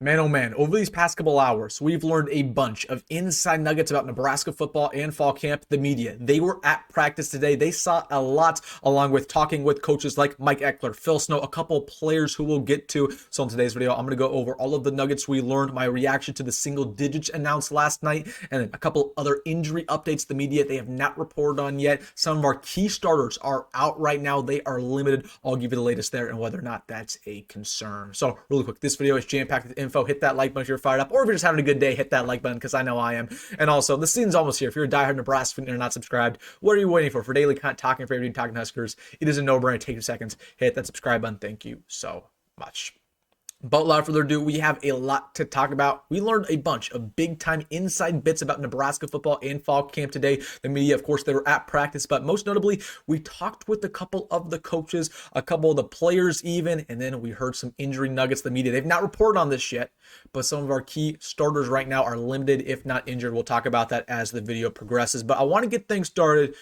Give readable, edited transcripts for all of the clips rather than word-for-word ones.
Man, oh man, over these past couple hours, we've learned a bunch of inside nuggets about Nebraska football and fall camp. The media, they were at practice today. They saw a lot, along with talking with coaches like Mike Ekeler, Phil Snow, a couple of players who we'll get to. So in today's video, I'm going to go over all of the nuggets we learned, my reaction to the single digits announced last night, and then a couple other injury updates the media they have not reported on yet. Some of our key starters are out right now. They are limited. I'll give you the latest there and whether or not that's a concern. So really quick, this video is jam-packed with info. Hit that like button if you're fired up, or if you're just having a good day, hit that like button because I know I am. And also, the season's almost here. If you're a diehard Nebraska fan and you're not subscribed, what are you waiting for? For daily content, talking for everything, talking Huskers, it is a no-brainer. Take 2 seconds, hit that subscribe button. Thank you so much. But without further ado, we have a lot to talk about. We learned a bunch of big-time inside bits about Nebraska football and fall camp today. The media, of course, they were at practice, but most notably, we talked with a couple of the coaches, a couple of the players even, and then we heard some injury nuggets. The media, they've not reported on this yet, but some of our key starters right now are limited, if not injured. We'll talk about that as the video progresses, but I want to get things started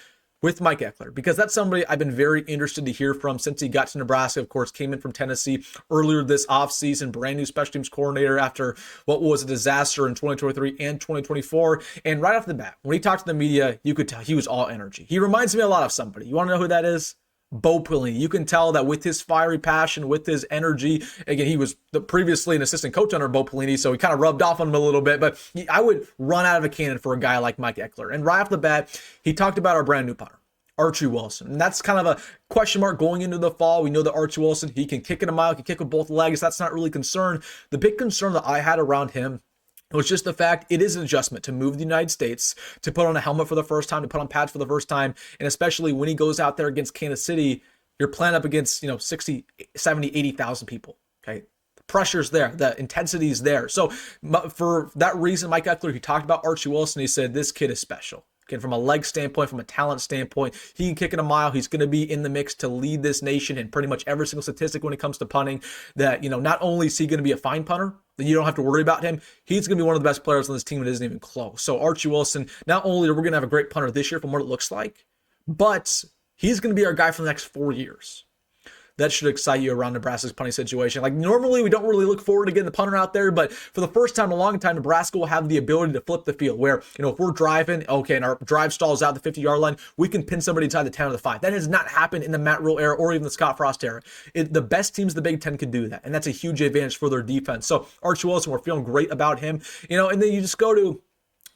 with Mike Ekeler, because that's somebody I've been very interested to hear from since he got to Nebraska. Of course, came in from Tennessee earlier this offseason, brand new special teams coordinator after what was a disaster in 2023 and 2024. And right off the bat, when he talked to the media, you could tell he was all energy. He reminds me a lot of somebody. You want to know who that is? Bo Pelini. You can tell that with his fiery passion, with his energy. Again, he was previously an assistant coach under Bo Pelini, so he kind of rubbed off on him a little bit, but I would run out of a cannon for a guy like Mike Ekeler. And right off the bat, he talked about our brand new punter, Archie Wilson. And that's kind of a question mark going into the fall. We know that Archie Wilson, he can kick it a mile, he can kick with both legs. That's not really concerned. The big concern that I had around him was just the fact it is an adjustment to move the United States, to put on a helmet for the first time, to put on pads for the first time, and especially when he goes out there against Kansas City, you're playing up against, 60, 70, 80,000 people, okay? The pressure's there, the intensity's there. So for that reason, Mike Ekeler, he talked about Archie Wilson, he said, this kid is special. Again, from a leg standpoint, from a talent standpoint, he can kick it a mile. He's going to be in the mix to lead this nation in pretty much every single statistic when it comes to punting. That, not only is he going to be a fine punter, then you don't have to worry about him. He's going to be one of the best players on this team. It isn't even close. So Archie Wilson, not only are we going to have a great punter this year from what it looks like, but he's going to be our guy for the next 4 years. That should excite you around Nebraska's punting situation. Like normally, we don't really look forward to getting the punter out there, but for the first time in a long time, Nebraska will have the ability to flip the field where, if we're driving, okay, and our drive stalls out the 50-yard line, we can pin somebody inside the 10 or the 5. That has not happened in the Matt Rule era or even the Scott Frost era. The best teams in the Big Ten can do that, and that's a huge advantage for their defense. So Archie Wilson, we're feeling great about him, and then you just go to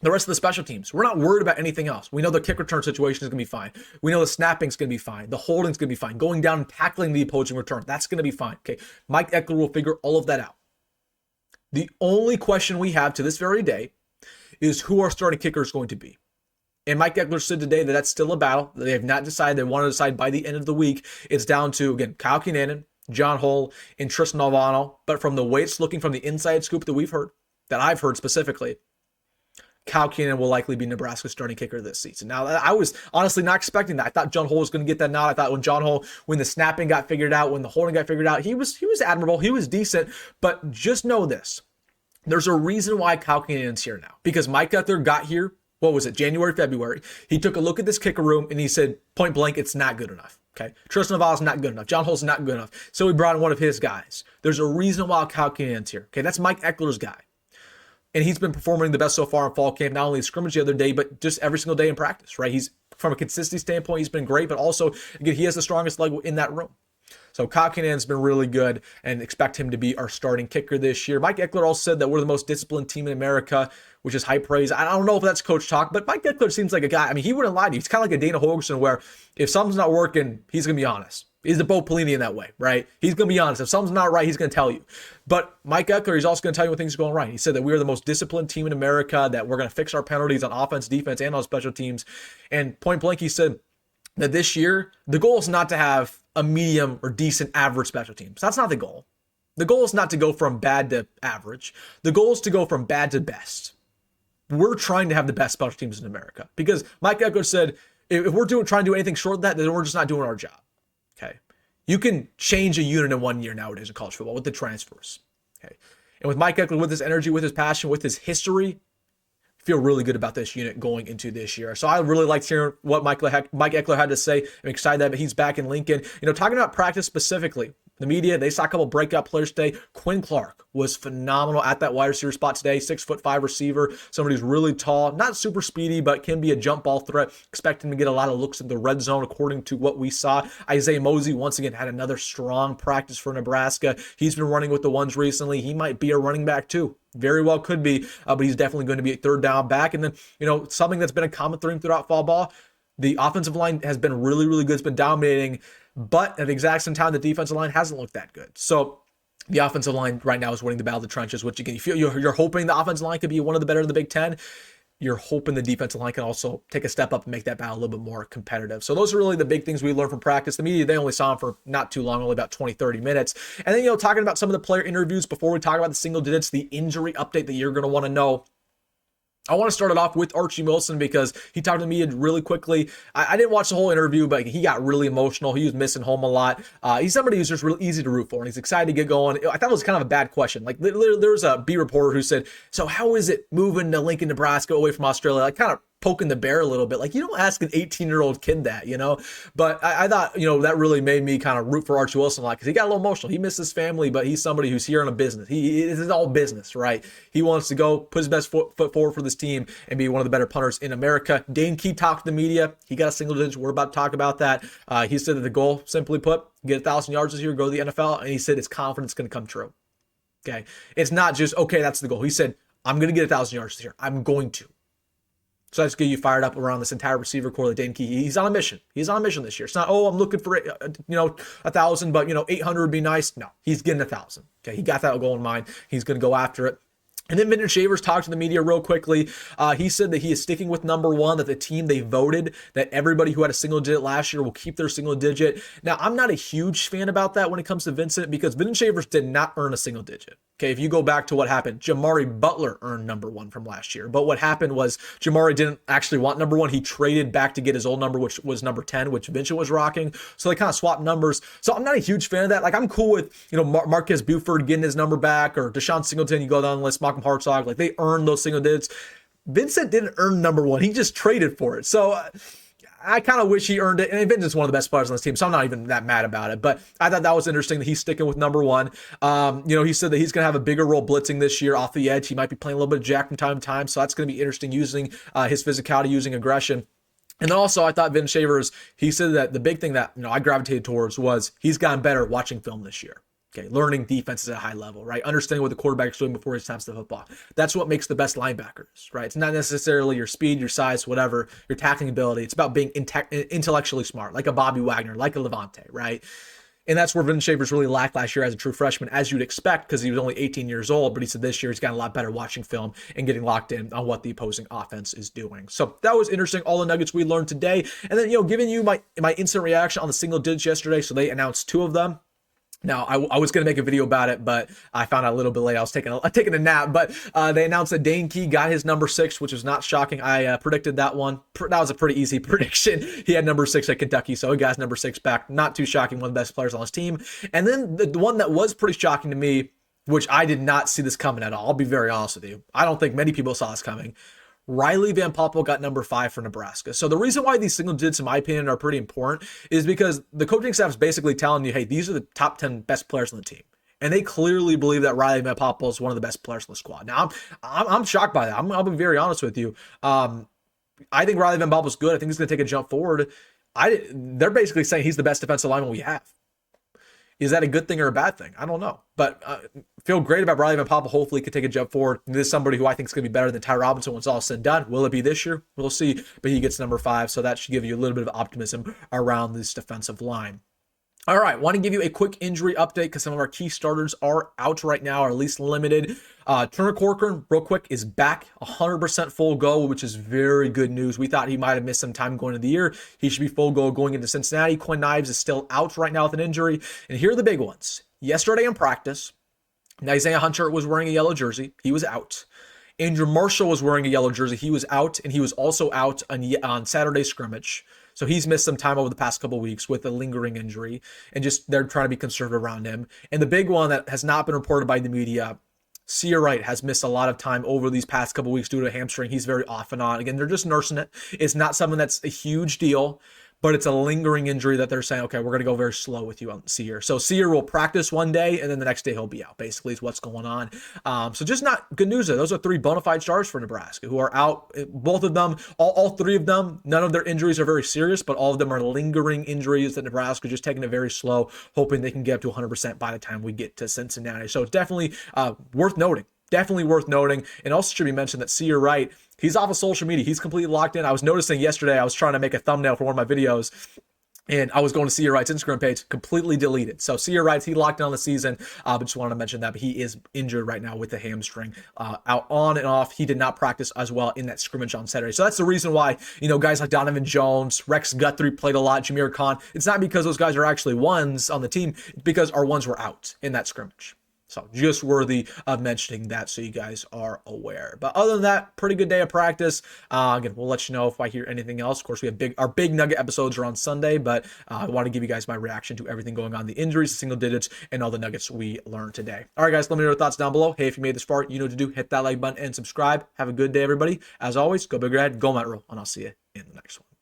the rest of the special teams. We're not worried about anything else. We know the kick return situation is going to be fine. We know the snapping's going to be fine. The holding's going to be fine. Going down and tackling the opposing return, that's going to be fine. Okay, Mike Ekeler will figure all of that out. The only question we have to this very day is who our starting kicker is going to be. And Mike Ekeler said today that that's still a battle. They have not decided. They want to decide by the end of the week. It's down to, again, Kyle Kinnanen, John Hull, and Tristan Alvano. But from the way it's looking, from the inside scoop that I've heard specifically, Kyle Kinnanen will likely be Nebraska's starting kicker this season. Now, I was honestly not expecting that. I thought John Hull was going to get that nod. I thought when the snapping got figured out, when the holding got figured out, he was admirable. He was decent. But just know this. There's a reason why Kyle Kinnanen's here now. Because Mike Ekeler got here, January, February. He took a look at this kicker room and he said, point blank, it's not good enough. Okay, Tristan Alvano's not good enough. John Hull's not good enough. So he brought in one of his guys. There's a reason why Kyle Kinnanen's here. Okay, that's Mike Ekeler's guy. And he's been performing the best so far in fall camp, not only in scrimmage the other day, but just every single day in practice, right? He's, from a consistency standpoint, he's been great, but also, again, he has the strongest leg in that room. So Kyle Kinnanen's been really good, and expect him to be our starting kicker this year. Mike Ekeler also said that we're the most disciplined team in America, which is high praise. I don't know if that's coach talk, but Mike Ekeler seems like a guy, he wouldn't lie to you. He's kind of like a Dana Holgerson, where if something's not working, he's going to be honest. He's the Bo Pelini in that way, right? He's going to be honest. If something's not right, he's going to tell you. But Mike Ekeler, he's also going to tell you when things are going right. He said that we are the most disciplined team in America, that we're going to fix our penalties on offense, defense, and on special teams. And point blank, he said that this year, the goal is not to have a medium or decent average special teams. That's not the goal. The goal is not to go from bad to average. The goal is to go from bad to best. We're trying to have the best special teams in America. Because Mike Ekeler said, if we're trying to do anything short of that, then we're just not doing our job. Okay, you can change a unit in 1 year nowadays in college football with the transfers. Okay, and with Mike Ekeler, with his energy, with his passion, with his history, feel really good about this unit going into this year. So I really liked hearing what Mike Ekeler had to say. I'm excited that he's back in Lincoln. Talking about practice specifically, The media, they saw a couple breakout players today. Quinn was phenomenal at that wide receiver spot today. 6'5" receiver, somebody who's really tall, not super speedy, but can be a jump ball threat. Expecting to get a lot of looks in the red zone according to what we saw. Isaiah Mozee once again had another strong practice for Nebraska. He's been running with the ones recently. He might be a running back too. Very well could be, but he's definitely going to be a third down back. And then, something that's been a common theme throughout fall ball, the offensive line has been really, really good. It's been dominating, but at the exact same time, the defensive line hasn't looked that good. So the offensive line right now is winning the battle of the trenches, which again, you're hoping the offensive line could be one of the better in the Big Ten. You're hoping the defensive line can also take a step up and make that battle a little bit more competitive. So those are really the big things we learned from practice. The media, they only saw him for not too long, only about 20, 30 minutes. And then, talking about some of the player interviews before we talk about the single digits, the injury update that you're going to want to know. I want to start it off with Archie Wilson because he talked to the media really quickly. I didn't watch the whole interview, but he got really emotional. He was missing home a lot. He's somebody who's just really easy to root for, and he's excited to get going. I thought it was kind of a bad question. Like, there was a B reporter who said, so how is it moving to Lincoln, Nebraska, away from Australia? Like, kind of poking the bear a little bit. Like, you don't ask an 18-year-old kid that, But I thought, that really made me kind of root for Archie Wilson a lot because he got a little emotional. He missed his family, but he's somebody who's here on a business. This is all business, right? He wants to go put his best foot forward for this team and be one of the better punters in America. Dane talked to the media. He got a single digit. We're about to talk about that. He said that the goal, simply put, get 1,000 yards this year, go to the NFL. And he said his confidence is going to come true. Okay. It's not just, okay, that's the goal. He said, I'm going to get 1,000 yards this year. I'm going to. So that's get you fired up around this entire receiver core that Dane he's on a mission. He's on a mission this year. It's not, I'm looking for 1,000, but 800 would be nice. No, he's getting 1,000. Okay, he got that goal in mind. He's going to go after it. And then Vintage Shavers talked to the media real quickly. He said that he is sticking with number one, that the team, they voted that everybody who had a single digit last year will keep their single digit. Now, I'm not a huge fan about that when it comes to Vincent because Vintage Shavers did not earn a single digit. Okay, if you go back to what happened, Jamari Butler earned number one from last year. But what happened was Jamari didn't actually want number one. He traded back to get his old number, which was number 10, which Vincent was rocking. So they kind of swapped numbers. So I'm not a huge fan of that. Like, I'm cool with, Marquez Buford getting his number back, or Deshaun Singleton, you go down the list, Malcolm Hartzog, like they earned those single digits. Vincent didn't earn number one. He just traded for it. So I kind of wish he earned it. And Vincent's one of the best players on this team, so I'm not even that mad about it. But I thought that was interesting that he's sticking with number one. He said that he's going to have a bigger role blitzing this year off the edge. He might be playing a little bit of jack from time to time, so that's going to be interesting using his physicality, using aggression. And then also I thought Vince Shavers, he said that the big thing that I gravitated towards was he's gotten better watching film this year. Okay, learning defenses at a high level, right? Understanding what the quarterback's doing before he snaps the football. That's what makes the best linebackers, right? It's not necessarily your speed, your size, whatever, your tackling ability. It's about being intellectually smart, like a Bobby Wagner, like a Levante, right? And that's where Vince Shavers really lacked last year as a true freshman, as you'd expect, because he was only 18 years old. But he said this year he's gotten a lot better watching film and getting locked in on what the opposing offense is doing. So that was interesting. All the nuggets we learned today. And then, giving you my instant reaction on the single digits yesterday. So they announced two of them. Now, I was going to make a video about it, but I found out a little bit late. I was taking a nap, but they announced that Dane got his number 6, which was not shocking. I predicted that one. That was a pretty easy prediction. He had number 6 at Kentucky, so he got his number 6 back. Not too shocking, one of the best players on his team. And then the one that was pretty shocking to me, which I did not see this coming at all. I'll be very honest with you. I don't think many people saw this coming. Riley Van Poppel got number 5 for Nebraska. So the reason why these single digits, in my opinion, are pretty important is because the coaching staff is basically telling you, hey, these are the top 10 best players on the team. And they clearly believe that Riley Van Poppel is one of the best players on the squad. Now, I'm shocked by that. I'll be very honest with you. I think Riley Van Poppel is good. I think he's going to take a jump forward. They're basically saying he's the best defensive lineman we have. Is that a good thing or a bad thing? I don't know. But feel great about Riley Van Poppel. Hopefully he can take a jump forward. This is somebody who I think is going to be better than Ty Robinson when it's all said and done. Will it be this year? We'll see. But he gets number 5, so that should give you a little bit of optimism around this defensive line. All right, want to give you a quick injury update because some of our key starters are out right now, or at least limited. Turner Corcoran, real quick, is back 100% full go, which is very good news. We thought he might have missed some time going into the year. He should be full go going into Cincinnati. Quinn Ives is still out right now with an injury. And here are the big ones. Yesterday in practice, Nyziah Hunter was wearing a yellow jersey. He was out. Andrew Marshall was wearing a yellow jersey. He was out, and he was also out on Saturday scrimmage. So he's missed some time over the past couple of weeks with a lingering injury, and just they're trying to be conservative around him. And the big one that has not been reported by the media, Sear Wright has missed a lot of time over these past couple of weeks due to a hamstring. He's very off and on. Again, they're just nursing it. It's not something that's a huge deal, but it's a lingering injury that they're saying, okay, we're going to go very slow with you on Sear. So Sear will practice one day, and then the next day he'll be out, basically, is what's going on. So just not good news there. Those are 3 bona fide stars for Nebraska who are out. Both of them, all 3 of them, none of their injuries are very serious, but all of them are lingering injuries that Nebraska just taking it very slow, hoping they can get up to 100% by the time we get to Cincinnati. So definitely worth noting. Definitely worth noting. And also should be mentioned that Sear Wright, he's off of social media. He's completely locked in. I was noticing yesterday, I was trying to make a thumbnail for one of my videos, and I was going to Sear Wright's Instagram page, completely deleted. So Sear Wright, he locked down the season, but just wanted to mention that. But he is injured right now with the hamstring, out on and off. He did not practice as well in that scrimmage on Saturday. So that's the reason why, guys like Donovan Jones, Rex Guthrie played a lot, Jameer Khan. It's not because those guys are actually ones on the team. It's because our ones were out in that scrimmage. So just worthy of mentioning that so you guys are aware. But other than that, pretty good day of practice. Again, we'll let you know if I hear anything else. Of course, we have our big Nugget episodes are on Sunday, but I want to give you guys my reaction to everything going on, the injuries, the single digits, and all the Nuggets we learned today. All right, guys, let me know your thoughts down below. Hey, if you made this far, you know what to do. Hit that like button and subscribe. Have a good day, everybody. As always, go Big Red, go Matt Rule, and I'll see you in the next one.